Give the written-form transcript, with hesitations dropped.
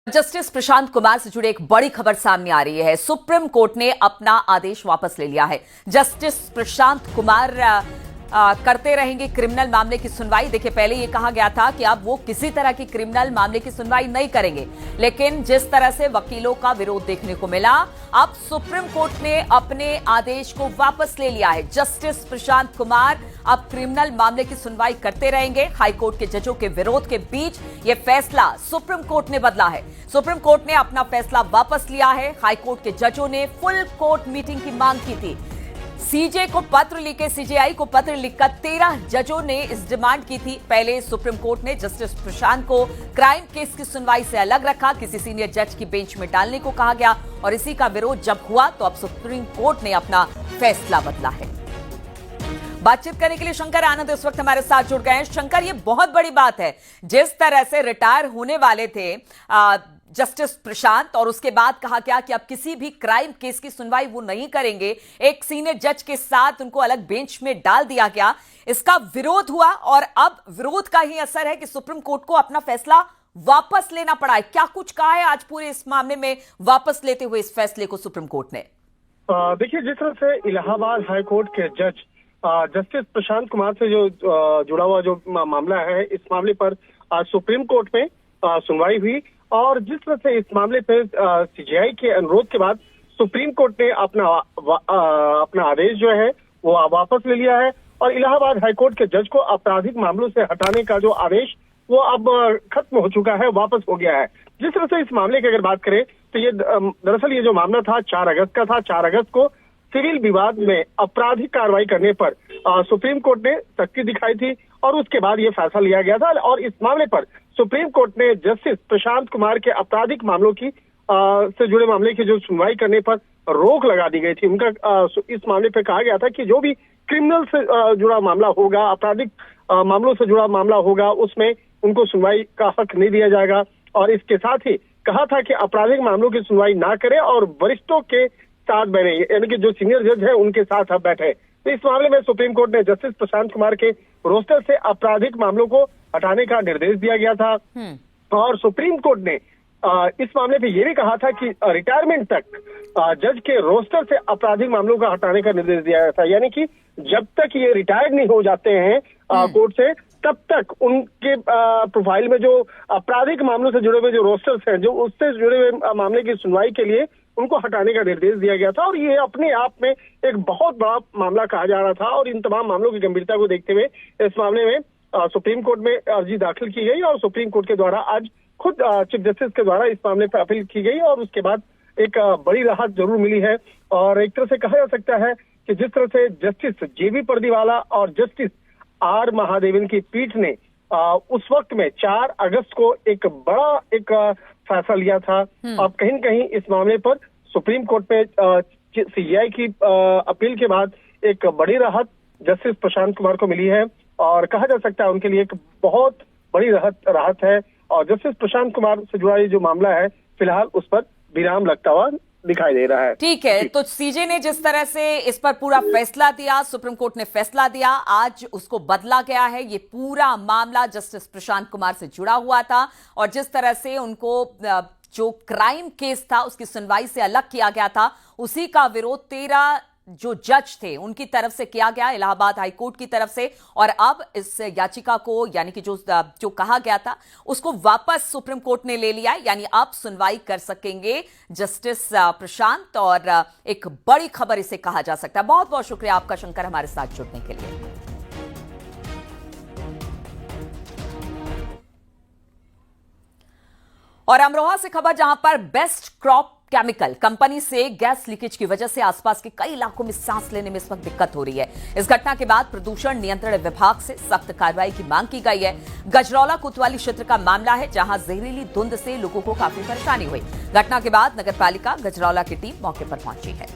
Justice Prashant Kumar से जुड़ी एक बड़ी खबर सामने आ रही है। सुप्रीम कोर्ट ने अपना आदेश वापस ले लिया है। जस्टिस प्रशांत कुमार करते रहेंगे क्रिमिनल मामले की सुनवाई। देखिए, पहले यह कहा गया था कि अब वो किसी तरह की क्रिमिनल मामले की सुनवाई नहीं करेंगे, लेकिन जिस तरह से वकीलों का विरोध देखने को मिला, अब सुप्रीम कोर्ट ने अपने आदेश को वापस ले लिया है। जस्टिस प्रशांत कुमार अब क्रिमिनल मामले की सुनवाई करते रहेंगे। हाईकोर्ट के जजों के विरोध के बीच यह फैसला सुप्रीम कोर्ट ने बदला है। सुप्रीम कोर्ट ने अपना फैसला वापस लिया है। हाईकोर्ट के जजों ने फुल कोर्ट मीटिंग की मांग की थी। सीजेआई को पत्र लिखकर 13 जजों ने इस डिमांड की थी। पहले सुप्रीम कोर्ट ने जस्टिस प्रशांत को क्राइम केस की सुनवाई से अलग रखा, किसी सीनियर जज की बेंच में डालने को कहा गया, और इसी का विरोध जब हुआ तो अब सुप्रीम कोर्ट ने अपना फैसला बदला है। बातचीत करने के लिए शंकर आनंद इस वक्त हमारे साथ जुड़ गए हैं। शंकर, ये बहुत बड़ी बात है। जिस तरह से रिटायर होने वाले थे जस्टिस प्रशांत, और उसके बाद कहा गया कि अब किसी भी क्राइम केस की सुनवाई वो नहीं करेंगे, एक सीनियर जज के साथ उनको अलग बेंच में डाल दिया गया, इसका विरोध हुआ और अब विरोध का ही असर है कि सुप्रीम कोर्ट को अपना फैसला वापस लेना पड़ा है। क्या कुछ कहा है आज पूरे इस मामले में वापस लेते हुए इस फैसले को सुप्रीम कोर्ट ने? देखिए, जिस तरह से इलाहाबाद हाईकोर्ट के जज जस्टिस प्रशांत कुमार से जो जुड़ा हुआ जो मामला है, इस मामले पर आज सुप्रीम कोर्ट में सुनवाई हुई, और जिस तरह से इस मामले पर सीजेआई के अनुरोध के बाद सुप्रीम कोर्ट ने अपना आदेश जो है वो वापस ले लिया है, और इलाहाबाद हाईकोर्ट के जज को आपराधिक मामलों से हटाने का जो आदेश वो अब खत्म हो चुका है, वापस हो गया है। जिस तरह से इस मामले की अगर बात करें तो ये दरअसल ये जो मामला था 4 अगस्त का था। 4 अगस्त को सिविल विवाद में आपराधिक कार्रवाई करने पर सुप्रीम कोर्ट ने सख्ती दिखाई थी, और उसके बाद ये फैसला लिया गया था, और इस मामले पर सुप्रीम कोर्ट ने जस्टिस प्रशांत कुमार के आपराधिक मामलों की से जुड़े मामले की जो सुनवाई करने पर रोक लगा दी गई थी। उनका इस मामले पर कहा गया था कि जो भी क्रिमिनल से जुड़ा मामला होगा, आपराधिक मामलों से जुड़ा मामला होगा, उसमें उनको सुनवाई का हक नहीं दिया जाएगा, और इसके साथ ही कहा था कि आपराधिक मामलों की सुनवाई ना करें और वरिष्ठों के साथ बैठे, यानी कि जो सीनियर जज है उनके साथ अब बैठे। तो इस मामले में सुप्रीम कोर्ट ने जस्टिस प्रशांत कुमार के रोस्टर से आपराधिक मामलों को हटाने का निर्देश दिया गया था, और सुप्रीम कोर्ट ने इस मामले पे ये भी कहा था कि रिटायरमेंट तक जज के रोस्टर से आपराधिक मामलों का हटाने का निर्देश दिया गया था। यानी कि जब तक ये रिटायर्ड नहीं हो जाते हैं कोर्ट से, तब तक उनके प्रोफाइल में जो आपराधिक मामलों से जुड़े हुए जो रोस्टर्स हैं, जो उससे जुड़े हुए मामले की सुनवाई के लिए उनको हटाने का निर्देश दिया गया था। और ये अपने आप में एक बहुत बड़ा मामला कहा जा रहा था, और इन तमाम मामलों की गंभीरता को देखते हुए इस मामले में सुप्रीम कोर्ट में अर्जी दाखिल की गई, और सुप्रीम कोर्ट के द्वारा आज खुद चीफ जस्टिस के द्वारा इस मामले पर अपील की गई, और उसके बाद एक बड़ी राहत जरूर मिली है। और एक तरह से कहा जा सकता है कि जिस तरह से जस्टिस जेबी पर्दीवाला और जस्टिस आर महादेवन की पीठ ने उस वक्त में 4 अगस्त को एक बड़ा फैसला लिया था, अब कहीं न कहीं इस मामले पर सुप्रीम कोर्ट में सीजेआई की अपील के बाद एक बड़ी राहत जस्टिस प्रशांत कुमार को मिली है, और कहा जा सकता है उनके लिए एक बहुत बड़ी राहत है। और जस्टिस प्रशांत कुमार से जुड़ा ये जो मामला है, फिलहाल उस पर विराम लगता हुआ दिखाई दे रहा है। ठीक है, तो सीजे ने जिस तरह से इस पर पूरा फैसला दिया, सुप्रीम कोर्ट ने फैसला दिया, आज उसको बदला गया है। ये पूरा मामला जस्टिस प्रशांत कुमार से जुड़ा हुआ था, और जिस तरह से उनको जो क्राइम केस था उसकी सुनवाई से अलग किया गया था, उसी का विरोध 13 जो जज थे उनकी तरफ से किया गया, इलाहाबाद हाईकोर्ट की तरफ से। और अब इस याचिका को, यानी कि जो कहा गया था उसको वापस सुप्रीम कोर्ट ने ले लिया, यानी अब सुनवाई कर सकेंगे जस्टिस प्रशांत, और एक बड़ी खबर इसे कहा जा सकता है। बहुत बहुत शुक्रिया आपका शंकर, हमारे साथ जुड़ने के लिए। और अमरोहा से खबर, जहां पर बेस्ट क्रॉप केमिकल कंपनी से गैस लीकेज की वजह से आसपास के कई इलाकों में सांस लेने में इस वक्त दिक्कत हो रही है। इस घटना के बाद प्रदूषण नियंत्रण विभाग से सख्त कार्रवाई की मांग की गई है। गजरौला कोतवाली क्षेत्र का मामला है, जहां जहरीली धुंध से लोगों को काफी परेशानी हुई। घटना के बाद नगर पालिका गजरौला की टीम मौके पर पहुंची है।